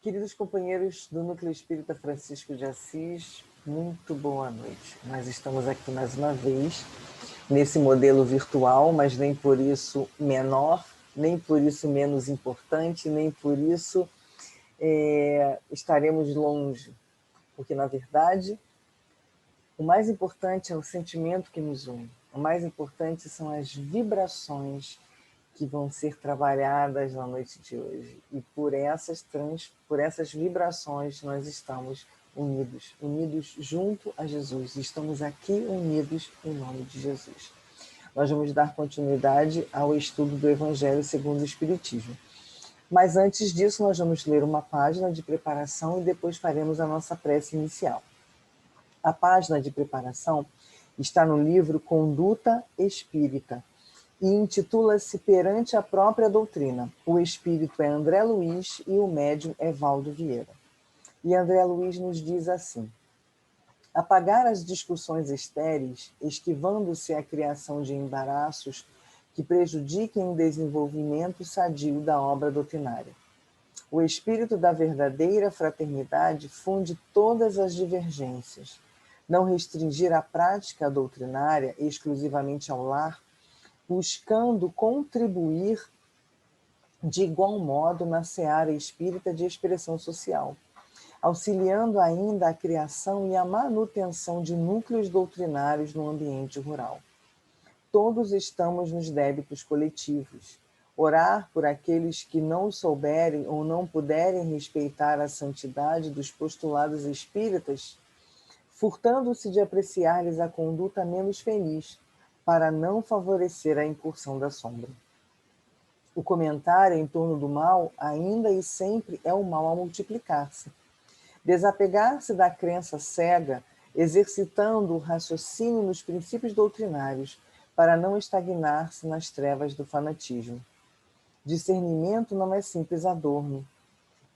Queridos companheiros do Núcleo Espírita Francisco de Assis, muito boa noite. Nós estamos aqui mais uma vez, nesse modelo virtual, mas nem por isso menor, nem por isso menos importante, nem por isso estaremos longe. Porque, na verdade, o mais importante é o sentimento que nos une. O mais importante são as vibrações que vão ser trabalhadas na noite de hoje. E por essas vibrações nós estamos unidos junto a Jesus. Estamos aqui unidos em nome de Jesus. Nós vamos dar continuidade ao estudo do Evangelho segundo o Espiritismo. Mas antes disso, nós vamos ler uma página de preparação e depois faremos a nossa prece inicial. A página de preparação está no livro Conduta Espírita, e intitula-se Perante a Própria Doutrina. O espírito é André Luiz e o médium é Valdo Vieira. E André Luiz nos diz assim: apagar as discussões estéreis, esquivando-se a criação de embaraços que prejudiquem o desenvolvimento sadio da obra doutrinária. O espírito da verdadeira fraternidade funde todas as divergências. Não restringir a prática doutrinária exclusivamente ao lar, buscando contribuir de igual modo na seara espírita de expressão social, auxiliando ainda a criação e a manutenção de núcleos doutrinários no ambiente rural. Todos estamos nos débitos coletivos. Orar por aqueles que não souberem ou não puderem respeitar a santidade dos postulados espíritas, furtando-se de apreciar-lhes a conduta menos feliz, para não favorecer a incursão da sombra. O comentário em torno do mal ainda e sempre é o mal a multiplicar-se. Desapegar-se da crença cega, exercitando o raciocínio nos princípios doutrinários, para não estagnar-se nas trevas do fanatismo. Discernimento não é simples adorno.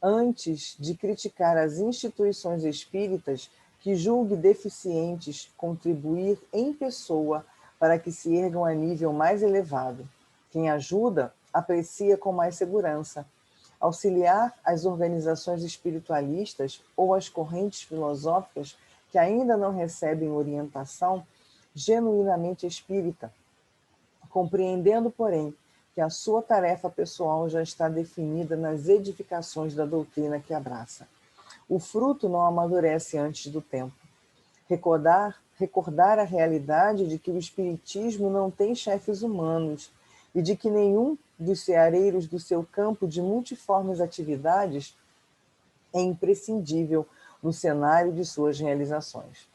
Antes de criticar as instituições espíritas que julgue deficientes, contribuir em pessoa para que se ergam a nível mais elevado. Quem ajuda, aprecia com mais segurança. Auxiliar as organizações espiritualistas ou as correntes filosóficas que ainda não recebem orientação genuinamente espírita, compreendendo, porém, que a sua tarefa pessoal já está definida nas edificações da doutrina que abraça. O fruto não amadurece antes do tempo. Recordar a realidade de que o espiritismo não tem chefes humanos e de que nenhum dos ceareiros do seu campo de multiformes atividades é imprescindível no cenário de suas realizações.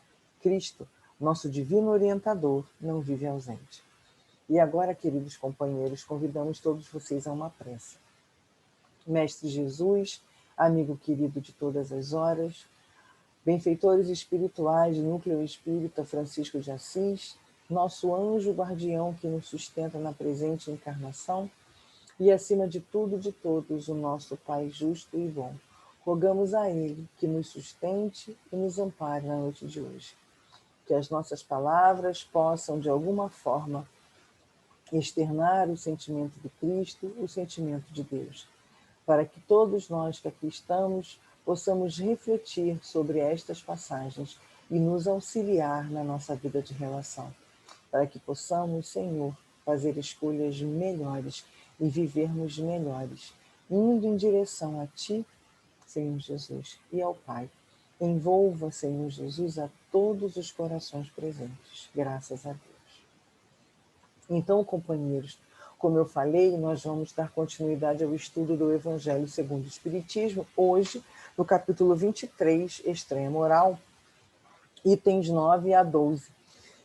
Cristo, nosso divino orientador, não vive ausente. E agora, queridos companheiros, convidamos todos vocês a uma prece. Mestre Jesus, amigo querido de todas as horas, benfeitores espirituais do Núcleo Espírita Francisco de Assis, nosso anjo guardião que nos sustenta na presente encarnação, e acima de tudo e de todos, o nosso Pai justo e bom. Rogamos a Ele que nos sustente e nos ampare na noite de hoje. Que as nossas palavras possam, de alguma forma, externar o sentimento de Cristo, o sentimento de Deus, para que todos nós que aqui estamos possamos refletir sobre estas passagens e nos auxiliar na nossa vida de relação, para que possamos, Senhor, fazer escolhas melhores e vivermos melhores, indo em direção a Ti, Senhor Jesus, e ao Pai. Envolva, Senhor Jesus, a todos os corações presentes. Graças a Deus. Então, companheiros, como eu falei, nós vamos dar continuidade ao estudo do Evangelho segundo o Espiritismo, hoje, no capítulo 23, Estranha Moral, itens 9 a 12.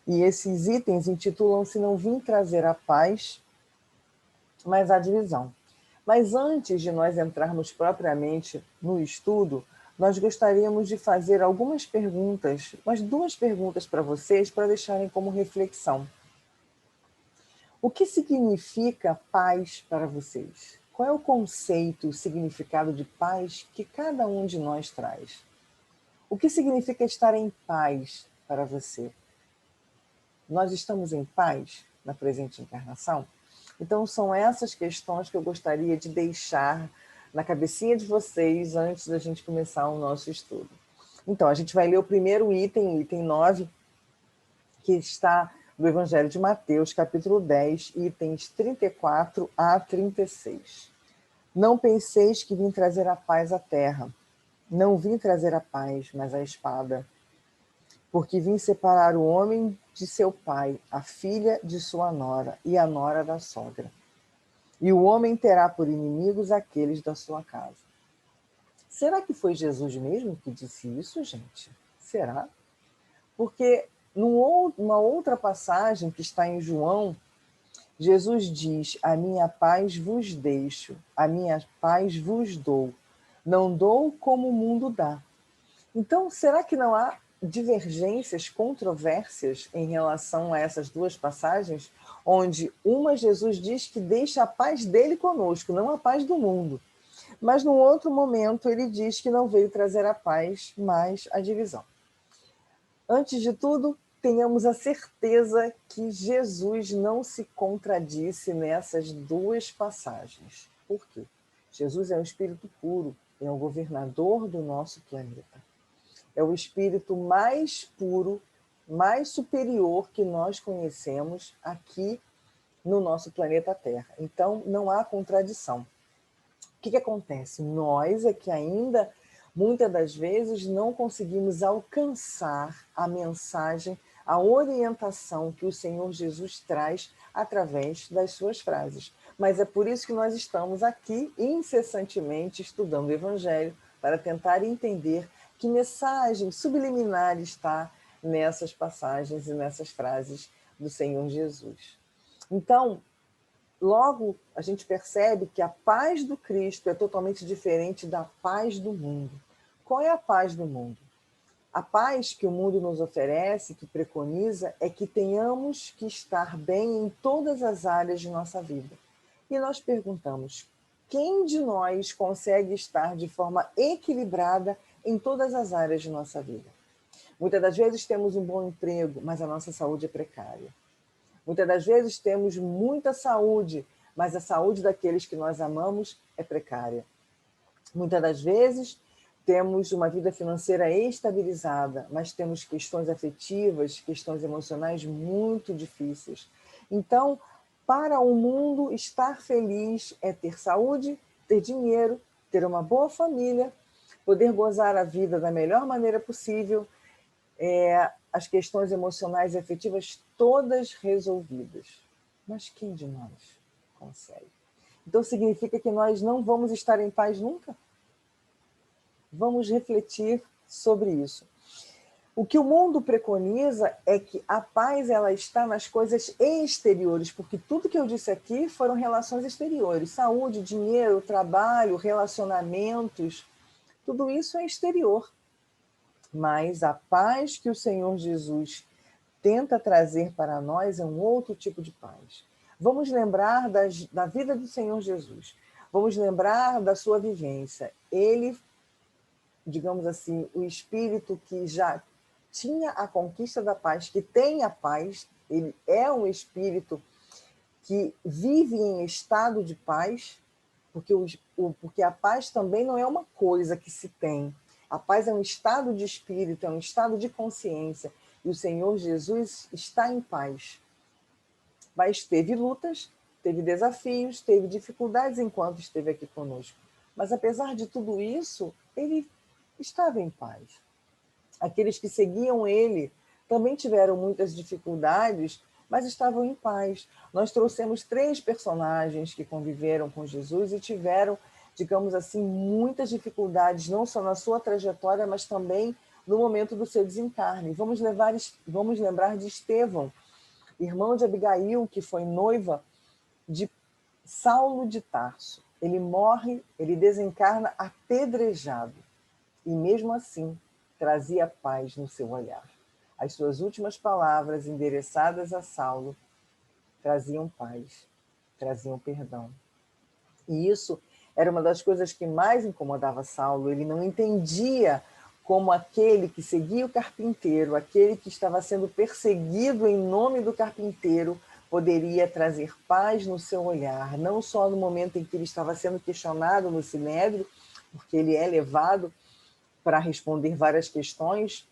E esses itens intitulam-se Não Vim Trazer a Paz, mas a Divisão. Mas antes de nós entrarmos propriamente no estudo, nós gostaríamos de fazer algumas perguntas, umas 2 perguntas para vocês, para deixarem como reflexão. O que significa paz para vocês? Qual é o conceito, o significado de paz que cada um de nós traz? O que significa estar em paz para você? Nós estamos em paz na presente encarnação? Então, são essas questões que eu gostaria de deixar na cabecinha de vocês antes da gente começar o nosso estudo. Então, a gente vai ler o primeiro item, o item 9, que está do Evangelho de Mateus, capítulo 10, itens 34 a 36. Não penseis que vim trazer a paz à terra. Não vim trazer a paz, mas a espada. Porque vim separar o homem de seu pai, a filha de sua nora e a nora da sogra. E o homem terá por inimigos aqueles da sua casa. Será que foi Jesus mesmo que disse isso, gente? Será? Porque numa outra passagem que está em João, Jesus diz: a minha paz vos deixo, a minha paz vos dou. Não dou como o mundo dá. Então, será que não há divergências, controvérsias em relação a essas duas passagens, onde uma Jesus diz que deixa a paz dele conosco, não a paz do mundo. Mas, num outro momento, ele diz que não veio trazer a paz, mas a divisão. Antes de tudo, tenhamos a certeza que Jesus não se contradisse nessas duas passagens. Por quê? Jesus é um espírito puro, é o governador do nosso planeta. É o espírito mais puro, mais superior que nós conhecemos aqui no nosso planeta Terra. Então, não há contradição. O que acontece? Nós é que ainda, muitas das vezes, não conseguimos alcançar a mensagem, a orientação que o Senhor Jesus traz através das suas frases. Mas é por isso que nós estamos aqui incessantemente estudando o Evangelho, para tentar entender que mensagem subliminar está nessas passagens e nessas frases do Senhor Jesus. Então, logo a gente percebe que a paz do Cristo é totalmente diferente da paz do mundo. Qual é a paz do mundo? A paz que o mundo nos oferece, que preconiza, é que tenhamos que estar bem em todas as áreas de nossa vida. E nós perguntamos, quem de nós consegue estar de forma equilibrada em todas as áreas de nossa vida? Muitas das vezes temos um bom emprego, mas a nossa saúde é precária. Muitas das vezes temos muita saúde, mas a saúde daqueles que nós amamos é precária. Muitas das vezes temos uma vida financeira estabilizada, mas temos questões afetivas, questões emocionais muito difíceis. Então, para o mundo, estar feliz é ter saúde, ter dinheiro, ter uma boa família, poder gozar a vida da melhor maneira possível, as questões emocionais e afetivas todas resolvidas. Mas quem de nós consegue? Então significa que nós não vamos estar em paz nunca? Vamos refletir sobre isso. O que o mundo preconiza é que a paz ela está nas coisas exteriores, porque tudo que eu disse aqui foram relações exteriores. Saúde, dinheiro, trabalho, relacionamentos, tudo isso é exterior. Mas a paz que o Senhor Jesus tenta trazer para nós é um outro tipo de paz. Vamos lembrar da vida do Senhor Jesus. Vamos lembrar da sua vivência. Ele, digamos assim, o espírito que já tinha a conquista da paz, que tem a paz, ele é um espírito que vive em estado de paz, porque a paz também não é uma coisa que se tem. A paz é um estado de espírito, é um estado de consciência. E o Senhor Jesus está em paz. Mas teve lutas, teve desafios, teve dificuldades enquanto esteve aqui conosco. Mas apesar de tudo isso, ele estava em paz. Aqueles que seguiam ele também tiveram muitas dificuldades, mas estavam em paz. Nós trouxemos 3 personagens que conviveram com Jesus e tiveram, digamos assim, muitas dificuldades, não só na sua trajetória, mas também no momento do seu desencarne. Vamos lembrar de Estevão, irmão de Abigail, que foi noiva de Saulo de Tarso. Ele morre, ele desencarna apedrejado. E mesmo assim, trazia paz no seu olhar. As suas últimas palavras, endereçadas a Saulo, traziam paz, traziam perdão. E isso era uma das coisas que mais incomodava Saulo. Ele não entendia como aquele que seguia o carpinteiro, aquele que estava sendo perseguido em nome do carpinteiro, poderia trazer paz no seu olhar, não só no momento em que ele estava sendo questionado no Sinédrio, porque ele é levado para responder várias questões,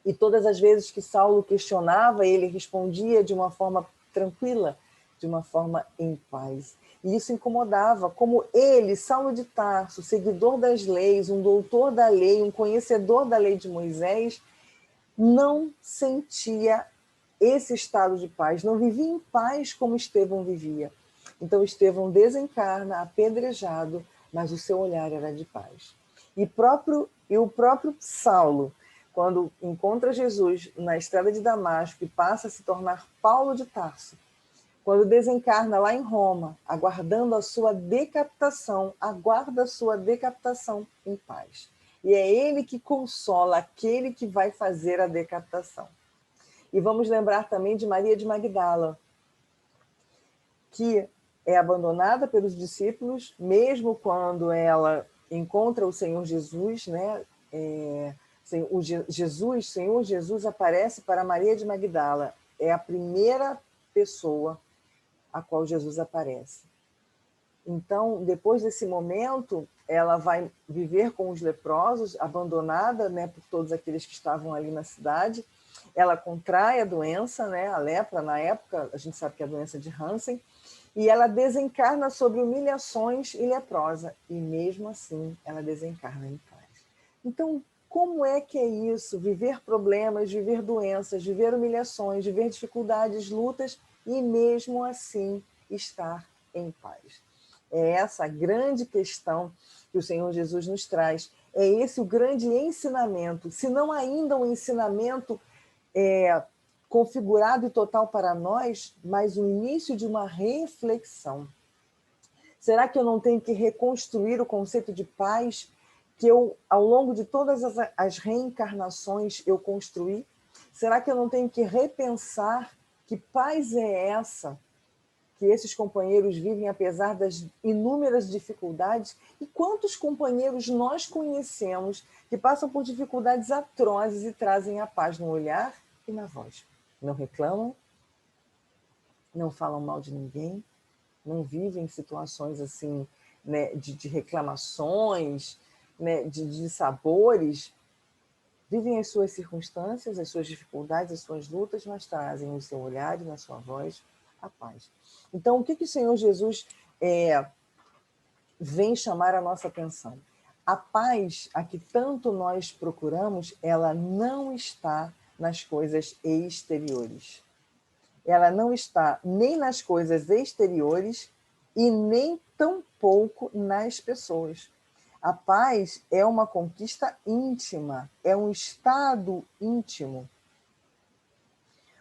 e todas as vezes que Saulo questionava, ele respondia de uma forma tranquila, de uma forma em paz. E isso incomodava, como ele, Saulo de Tarso, seguidor das leis, um doutor da lei, um conhecedor da lei de Moisés, não sentia esse estado de paz, não vivia em paz como Estevão vivia. Então Estevão desencarna, apedrejado, mas o seu olhar era de paz. E o próprio Saulo, quando encontra Jesus na estrada de Damasco e passa a se tornar Paulo de Tarso, quando desencarna lá em Roma, aguardando a sua decapitação, aguarda a sua decapitação em paz. E é ele que consola aquele que vai fazer a decapitação. E vamos lembrar também de Maria de Magdala, que é abandonada pelos discípulos, mesmo quando ela encontra o Senhor Jesus, né? Senhor Jesus aparece para Maria de Magdala. É a primeira pessoa a qual Jesus aparece. Então, depois desse momento, ela vai viver com os leprosos, abandonada, né, por todos aqueles que estavam ali na cidade. Ela contrai a doença, né, a lepra, na época, a gente sabe que é a doença de Hansen, e ela desencarna sobre humilhações e leprosa, e mesmo assim ela desencarna em paz. Então, como é que é isso? Viver problemas, viver doenças, viver humilhações, viver dificuldades, lutas, e mesmo assim estar em paz. É essa a grande questão que o Senhor Jesus nos traz. É esse o grande ensinamento, se não ainda um ensinamento configurado e total para nós, mas o início de uma reflexão. Será que eu não tenho que reconstruir o conceito de paz que eu, ao longo de todas as reencarnações, eu construí? Será que eu não tenho que repensar que paz é essa que esses companheiros vivem apesar das inúmeras dificuldades? E quantos companheiros nós conhecemos que passam por dificuldades atrozes e trazem a paz no olhar e na voz? Não reclamam, não falam mal de ninguém, não vivem situações assim, né, de reclamações, né, de sabores, vivem as suas circunstâncias, as suas dificuldades, as suas lutas, mas trazem no seu olhar e na sua voz a paz. Então, o que o Senhor Jesus vem chamar a nossa atenção? A paz a que tanto nós procuramos, ela não está nas coisas exteriores. Ela não está nem nas coisas exteriores e nem tampouco nas pessoas. A paz é uma conquista íntima, é um estado íntimo.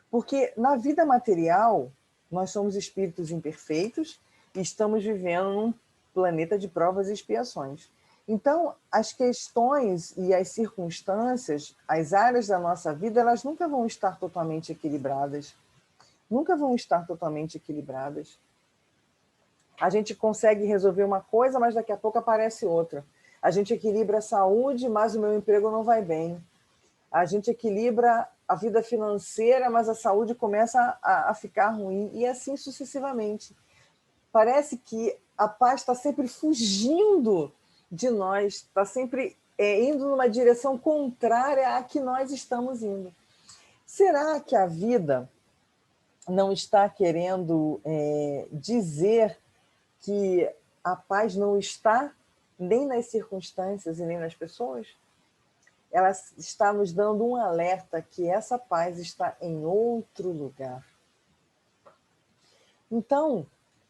Porque na vida material, nós somos espíritos imperfeitos e estamos vivendo num planeta de provas e expiações. Então, as questões e as circunstâncias, as áreas da nossa vida, elas nunca vão estar totalmente equilibradas. Nunca vão estar totalmente equilibradas. A gente consegue resolver uma coisa, mas daqui a pouco aparece outra. A gente equilibra a saúde, mas o meu emprego não vai bem. A gente equilibra a vida financeira, mas a saúde começa a ficar ruim, e assim sucessivamente. Parece que a paz está sempre fugindo de nós, está sempre indo numa direção contrária à que nós estamos indo. Será que a vida não está querendo dizer que a paz não está nem nas circunstâncias e nem nas pessoas? Ela está nos dando um alerta que essa paz está em outro lugar. Então,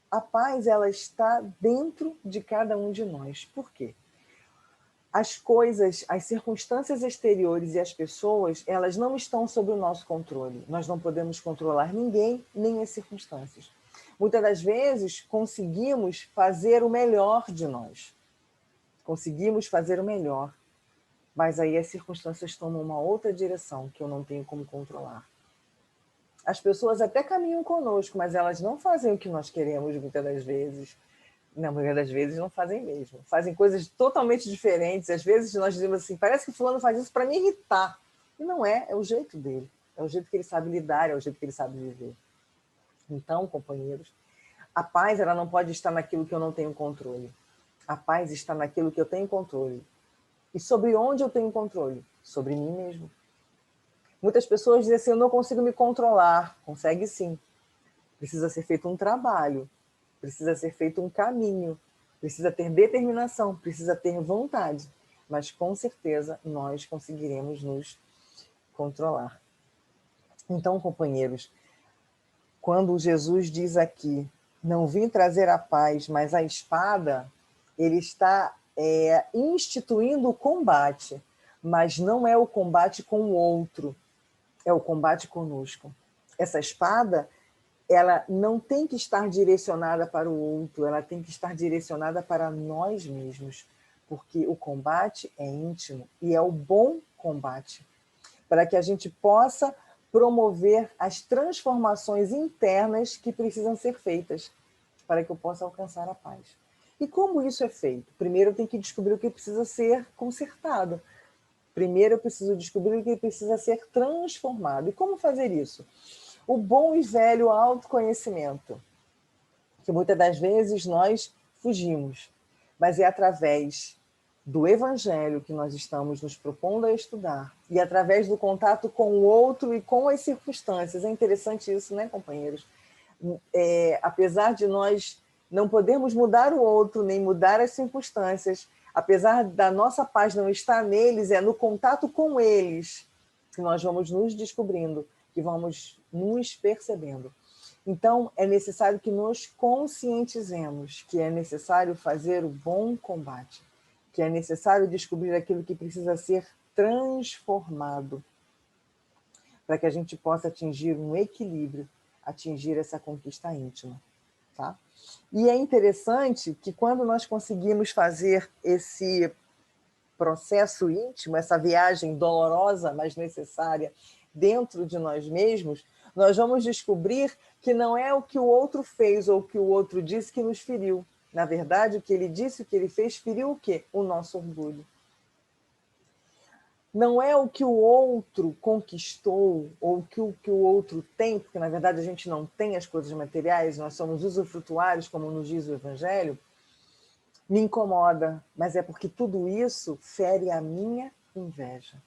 a paz ela está dentro de cada um de nós. Por quê? As coisas, as circunstâncias exteriores e as pessoas, elas não estão sob o nosso controle. Nós não podemos controlar ninguém, nem as circunstâncias. Muitas das vezes, conseguimos fazer o melhor de nós. Conseguimos fazer o melhor. Mas aí as circunstâncias tomam uma outra direção que eu não tenho como controlar. As pessoas até caminham conosco, mas elas não fazem o que nós queremos muitas das vezes. Na maioria das vezes não fazem mesmo. Fazem coisas totalmente diferentes. Às vezes nós dizemos assim, parece que fulano faz isso para me irritar. E não é, é o jeito dele. É o jeito que ele sabe lidar, é o jeito que ele sabe viver. Então, companheiros, a paz ela não pode estar naquilo que eu não tenho controle. A paz está naquilo que eu tenho controle. E sobre onde eu tenho controle? Sobre mim mesmo. Muitas pessoas dizem assim, eu não consigo me controlar. Consegue sim. Precisa ser feito um trabalho, precisa ser feito um caminho, precisa ter determinação, precisa ter vontade. Mas com certeza nós conseguiremos nos controlar. Então, companheiros, quando Jesus diz aqui, não vim trazer a paz, mas a espada, ele está instituindo o combate, mas não é o combate com o outro, é o combate conosco. Essa espada, ela não tem que estar direcionada para o outro, ela tem que estar direcionada para nós mesmos, porque o combate é íntimo e é o bom combate, para que a gente possa promover as transformações internas que precisam ser feitas para que eu possa alcançar a paz. E como isso é feito? Primeiro eu tenho que descobrir o que precisa ser consertado. Primeiro eu preciso descobrir o que precisa ser transformado. E como fazer isso? O bom e velho autoconhecimento, que muitas das vezes nós fugimos, mas é através do Evangelho que nós estamos nos propondo a estudar e através do contato com o outro e com as circunstâncias. É interessante isso, né, companheiros? Apesar de nós não podermos mudar o outro, nem mudar as circunstâncias, apesar da nossa paz não estar neles, é no contato com eles que nós vamos nos descobrindo, que vamos nos percebendo. Então, é necessário que nos conscientizemos que é necessário fazer o bom combate, que é necessário descobrir aquilo que precisa ser transformado, para que a gente possa atingir um equilíbrio, atingir essa conquista íntima. Tá? E é interessante que quando nós conseguimos fazer esse processo íntimo, essa viagem dolorosa, mas necessária, dentro de nós mesmos, nós vamos descobrir que não é o que o outro fez ou o que o outro disse que nos feriu. Na verdade, o que ele disse, o que ele fez, feriu o quê? O nosso orgulho. Não é o que o outro conquistou ou o que o outro tem, porque na verdade a gente não tem as coisas materiais, nós somos usufrutuários, como nos diz o Evangelho, me incomoda, mas é porque tudo isso fere a minha inveja.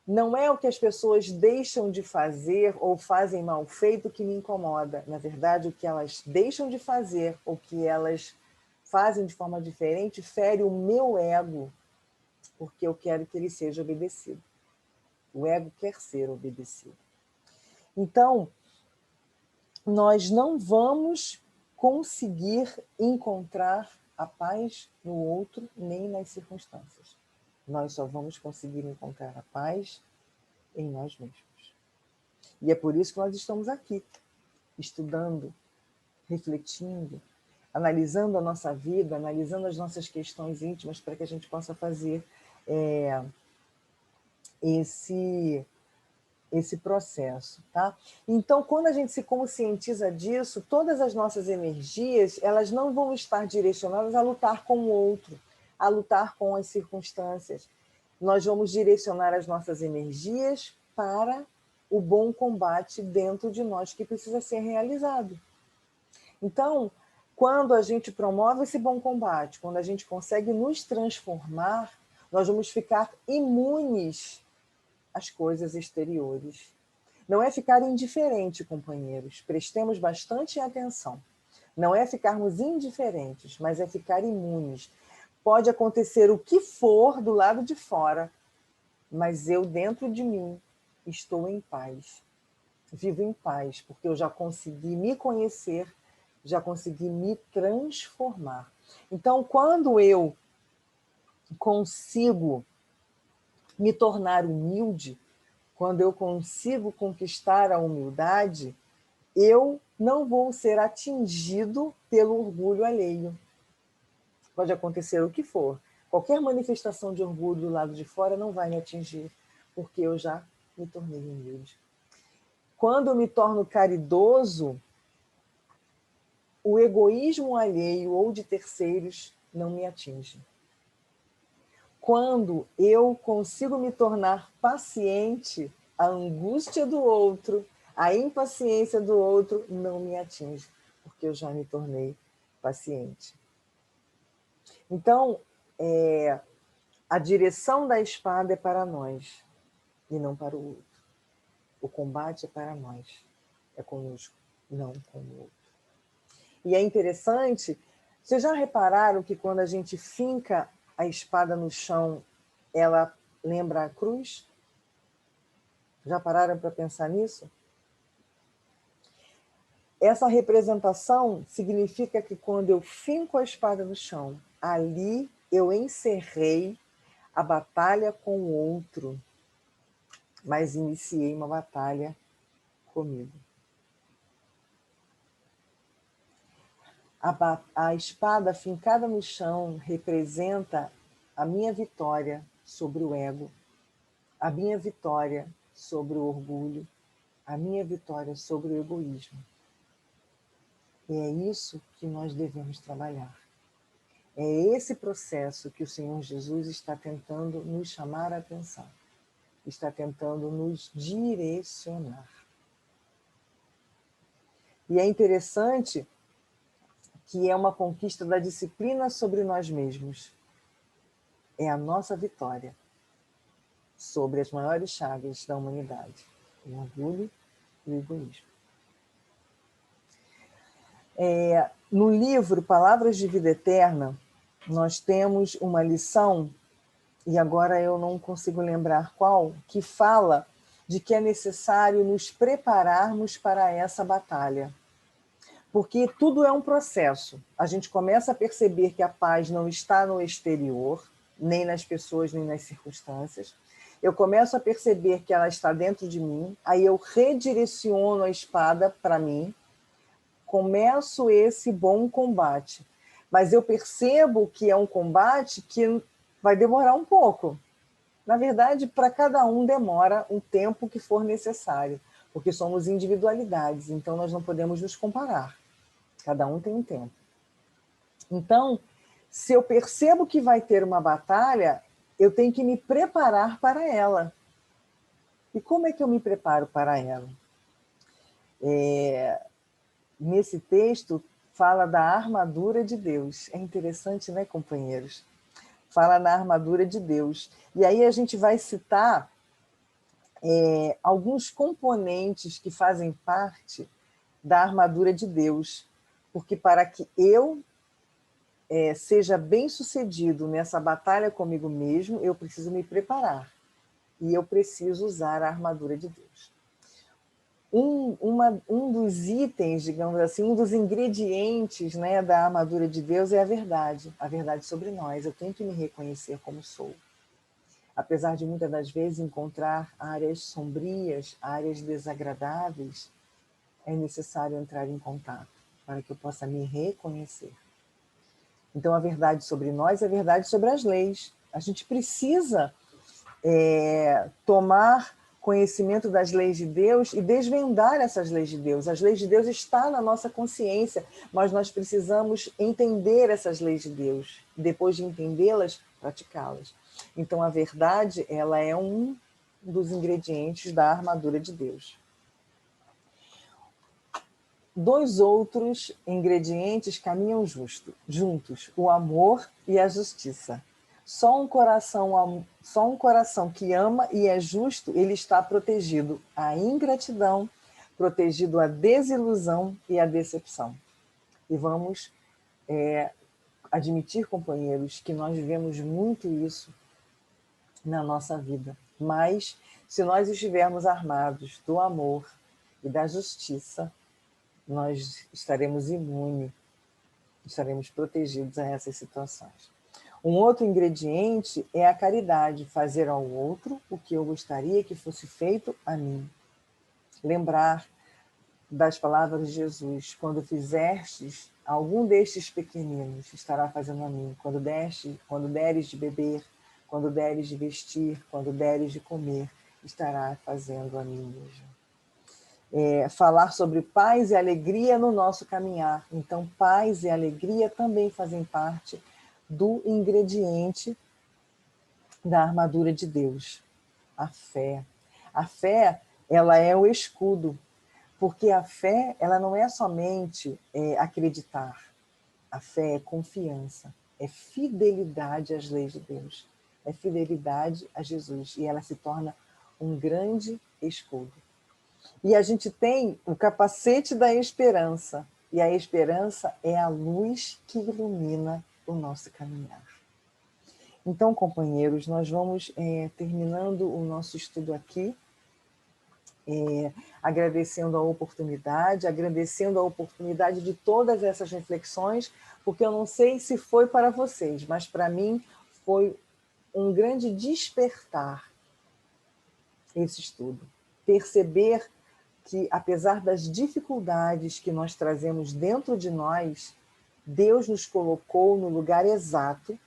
Não é o que as pessoas deixam de fazer ou fazem mal feito que me incomoda. Na verdade, o que elas deixam de fazer ou que elas fazem de forma diferente fere o meu ego, porque eu quero que ele seja obedecido. O ego quer ser obedecido. Então, nós não vamos conseguir encontrar a paz no outro nem nas circunstâncias. Nós só vamos conseguir encontrar a paz em nós mesmos. E é por isso que nós estamos aqui, estudando, refletindo, analisando a nossa vida, analisando as nossas questões íntimas para que a gente possa fazer esse processo, tá? Então, quando a gente se conscientiza disso, todas as nossas energias, elas não vão estar direcionadas a lutar com o outro, a lutar com as circunstâncias. Nós vamos direcionar as nossas energias para o bom combate dentro de nós que precisa ser realizado. Então, quando a gente promove esse bom combate, quando a gente consegue nos transformar, nós vamos ficar imunes às coisas exteriores. Não é ficar indiferente, companheiros. Prestemos bastante atenção. Não é ficarmos indiferentes, mas é ficar imunes. Pode acontecer o que for do lado de fora, mas eu, dentro de mim, estou em paz. Vivo em paz, porque eu já consegui me conhecer, já consegui me transformar. Então, quando eu consigo me tornar humilde, quando eu consigo conquistar a humildade, eu não vou ser atingido pelo orgulho alheio. Pode acontecer o que for. Qualquer manifestação de orgulho do lado de fora não vai me atingir, porque eu já me tornei humilde. Quando eu me torno caridoso, o egoísmo alheio ou de terceiros não me atinge. Quando eu consigo me tornar paciente, a angústia do outro, a impaciência do outro não me atinge, porque eu já me tornei paciente. Então, a direção da espada é para nós e não para o outro. O combate é para nós, é conosco, não com o outro. E é interessante, vocês já repararam que quando a gente finca a espada no chão, ela lembra a cruz? Já pararam para pensar nisso? Essa representação significa que quando eu finco a espada no chão, ali eu encerrei a batalha com o outro, mas iniciei uma batalha comigo. A espada fincada no chão representa a minha vitória sobre o ego, a minha vitória sobre o orgulho, a minha vitória sobre o egoísmo. E é isso que nós devemos trabalhar. É esse processo que o Senhor Jesus está tentando nos chamar a atenção, está tentando nos direcionar. E é interessante que é uma conquista da disciplina sobre nós mesmos. É a nossa vitória sobre as maiores chagas da humanidade, o orgulho e o egoísmo. No livro Palavras de Vida Eterna, nós temos uma lição, e agora eu não consigo lembrar qual, que fala de que é necessário nos prepararmos para essa batalha. Porque tudo é um processo. A gente começa a perceber que a paz não está no exterior, nem nas pessoas, nem nas circunstâncias. Eu começo a perceber que ela está dentro de mim, aí eu redireciono a espada para mim, começo esse bom combate. Mas eu percebo que é um combate que vai demorar um pouco. Na verdade, para cada um demora um tempo que for necessário, porque somos individualidades, então nós não podemos nos comparar. Cada um tem um tempo. Então, se eu percebo que vai ter uma batalha, eu tenho que me preparar para ela. E como é que eu me preparo para ela? Nesse texto, fala da armadura de Deus. É interessante, né, companheiros? Fala na armadura de Deus. E aí a gente vai citar alguns componentes que fazem parte da armadura de Deus. Porque para que eu seja bem-sucedido nessa batalha comigo mesmo, eu preciso me preparar. E eu preciso usar a armadura de Deus. Um dos itens, digamos assim, um dos ingredientes, né, da armadura de Deus é a verdade sobre nós. Eu tenho que me reconhecer como sou. Apesar de muitas das vezes encontrar áreas sombrias, áreas desagradáveis, é necessário entrar em contato para que eu possa me reconhecer. Então, a verdade sobre nós é a verdade sobre as leis. A gente precisa tomar conhecimento das leis de Deus e desvendar essas leis de Deus. As leis de Deus estão na nossa consciência, mas nós precisamos entender essas leis de Deus. Depois de entendê-las, praticá-las. Então, a verdade, ela é um dos ingredientes da armadura de Deus. Dois outros ingredientes caminham juntos, o amor e a justiça. Só um coração que ama e é justo, ele está protegido à ingratidão, protegido à desilusão e à decepção. E vamos admitir, companheiros, que nós vivemos muito isso na nossa vida. Mas, se nós estivermos armados do amor e da justiça, nós estaremos imunes, estaremos protegidos a essas situações. Um outro ingrediente é a caridade, fazer ao outro o que eu gostaria que fosse feito a mim. Lembrar das palavras de Jesus, quando fizestes algum destes pequeninos, estará fazendo a mim. Quando deres de beber, quando deres de vestir, quando deres de comer, estará fazendo a mim mesmo. Falar sobre paz e alegria no nosso caminhar. Então, paz e alegria também fazem parte do ingrediente da armadura de Deus, a fé. A fé, ela é o escudo. Porque a fé, ela não é somente acreditar. A fé é confiança, é fidelidade às leis de Deus, é fidelidade a Jesus. E ela se torna um grande escudo. E a gente tem o capacete da esperança. E a esperança é a luz que ilumina o nosso caminhar. Então, companheiros, nós vamos terminando o nosso estudo aqui, agradecendo a oportunidade de todas essas reflexões, porque eu não sei se foi para vocês, mas para mim foi um grande despertar esse estudo. Perceber que, apesar das dificuldades que nós trazemos dentro de nós, Deus nos colocou no lugar exato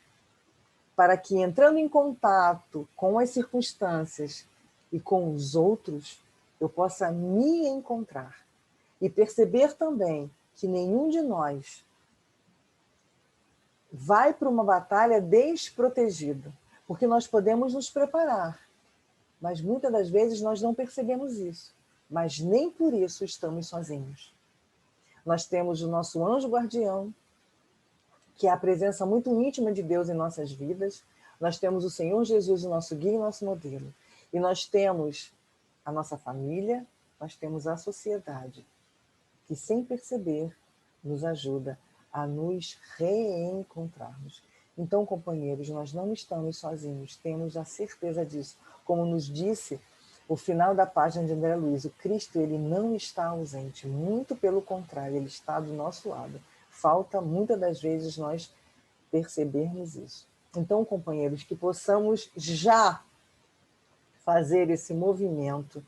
para que, entrando em contato com as circunstâncias e com os outros, eu possa me encontrar e perceber também que nenhum de nós vai para uma batalha desprotegido, porque nós podemos nos preparar, mas muitas das vezes nós não percebemos isso, mas nem por isso estamos sozinhos. Nós temos o nosso anjo guardião, que é a presença muito íntima de Deus em nossas vidas. Nós temos o Senhor Jesus, o nosso guia e nosso modelo. E nós temos a nossa família, nós temos a sociedade, que sem perceber nos ajuda a nos reencontrarmos. Então, companheiros, nós não estamos sozinhos, temos a certeza disso. Como nos disse o final da página de André Luiz, o Cristo ele não está ausente, muito pelo contrário, ele está do nosso lado. Falta, muitas das vezes, nós percebermos isso. Então, companheiros, que possamos já fazer esse movimento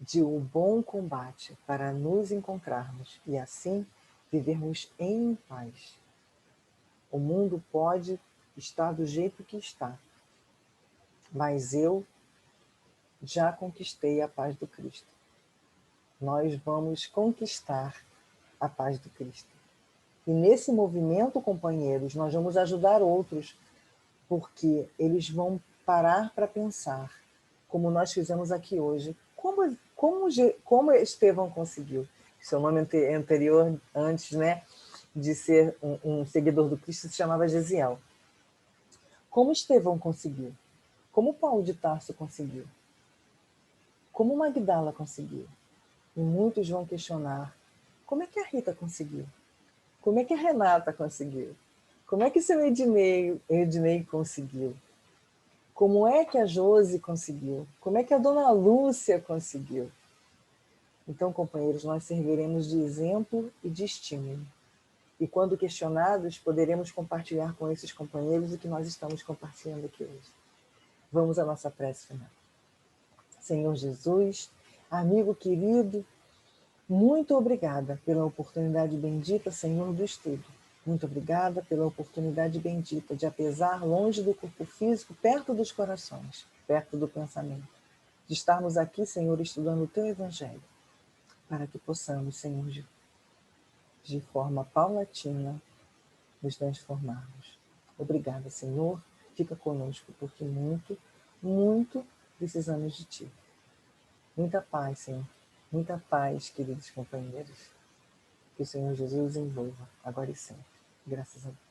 de um bom combate para nos encontrarmos e, assim, vivermos em paz. O mundo pode estar do jeito que está, mas eu já conquistei a paz do Cristo. Nós vamos conquistar a paz do Cristo. E nesse movimento, companheiros, nós vamos ajudar outros, porque eles vão parar para pensar, como nós fizemos aqui hoje, como Estevão conseguiu. Seu nome anterior, antes, né, de ser um seguidor do Cristo, se chamava Gesiel. Como Estevão conseguiu? Como Paulo de Tarso conseguiu? Como Magdala conseguiu? E muitos vão questionar, como é que a Rita conseguiu? Como é que a Renata conseguiu? Como é que seu Ednei conseguiu? Como é que a Josi conseguiu? Como é que a dona Lúcia conseguiu? Então, companheiros, nós serviremos de exemplo e de estímulo. E quando questionados, poderemos compartilhar com esses companheiros o que nós estamos compartilhando aqui hoje. Vamos à nossa prece final. Senhor Jesus, amigo querido, muito obrigada pela oportunidade bendita, Senhor, do estudo. Muito obrigada pela oportunidade bendita de, apesar longe do corpo físico, perto dos corações, perto do pensamento, de estarmos aqui, Senhor, estudando o Teu Evangelho, para que possamos, Senhor, de forma paulatina, nos transformarmos. Obrigada, Senhor. Fica conosco, porque muito, muito precisamos de Ti. Muita paz, Senhor. Muita paz, queridos companheiros. Que o Senhor Jesus envolva, agora e sempre. Graças a Deus.